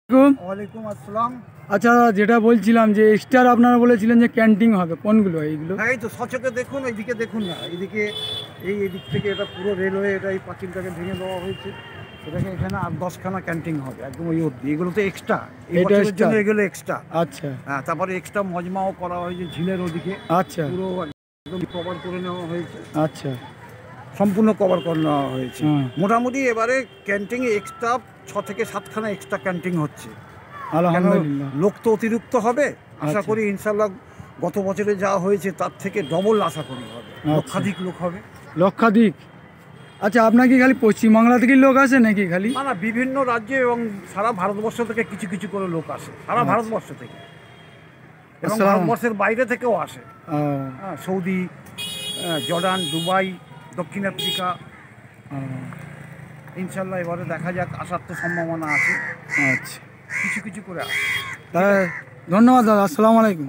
ওয়ালাইকুম আসসালাম। আচ্ছা, যেটা বলছিলাম যে এক্সট্রা আপনারা বলেছিলেন যে ক্যান্টিন হবে, কোনগুলো এইগুলো? হ্যাঁ, এই তো সচকে দেখুন, এইদিকে দেখুন না, এইদিকে এদিক থেকে এটা পুরো রেলওয়ে, এটা এই পাঁচিলটাকে ভেঙে দেওয়া হয়েছে। এটাকে এখানে 8-10খানা ক্যান্টিন হবে একদম ওই অবধি। এগুলো তো এক্সট্রা, এই এটা বছরের extra? জন্য এগুলো এক্সট্রা। আচ্ছা হ্যাঁ, তারপরে এক্সট্রা মজমাও করা হয়েছে ঝিলের ওদিকে, আচ্ছা পুরো একদম কভার করে নেওয়া হয়েছে, আচ্ছা সম্পূর্ণ কভার করে নেওয়া হয়েছে। হুম। মোটামুটি এবারে ক্যান্টিনে এক্সট্রা 6 থেকে 7খানা এক্সট্রা ক্যান্টিন হচ্ছে। কেন, আলহামদুলিল্লাহ। লোক তো অতিরিক্ত হবে, আশা আচ্ছা। করি ইনশাল্লাহ গত বছরে যা হয়েছে তার থেকে ডবল আশা করি হবে, লক্ষাধিক লোক হবে। লক্ষাধিক? আচ্ছা, আপনার কি খালি পশ্চিমবাংলা থেকেই লোক আসে নাকি খালি? না না, বিভিন্ন রাজ্যে এবং সারা ভারতবর্ষ থেকে কিছু কিছু করে লোক আসে, সারা আচ্ছা। ভারতবর্ষ থেকে, এবং আসসালাম। ভারতবর্ষের বাইরে থেকেও আসে। ও, হ্যাঁ, সৌদি, জর্ডান, দুবাই, দক্ষিণ আফ্রিকা। ও, ইনশাল্লাহ এবারে দেখা যাক, আসার তো সম্ভাবনা আছে, আচ্ছা, কিছু কিছু করে আসে। তাহলে ধন্যবাদ দাদা, আসসালামু আলাইকুম।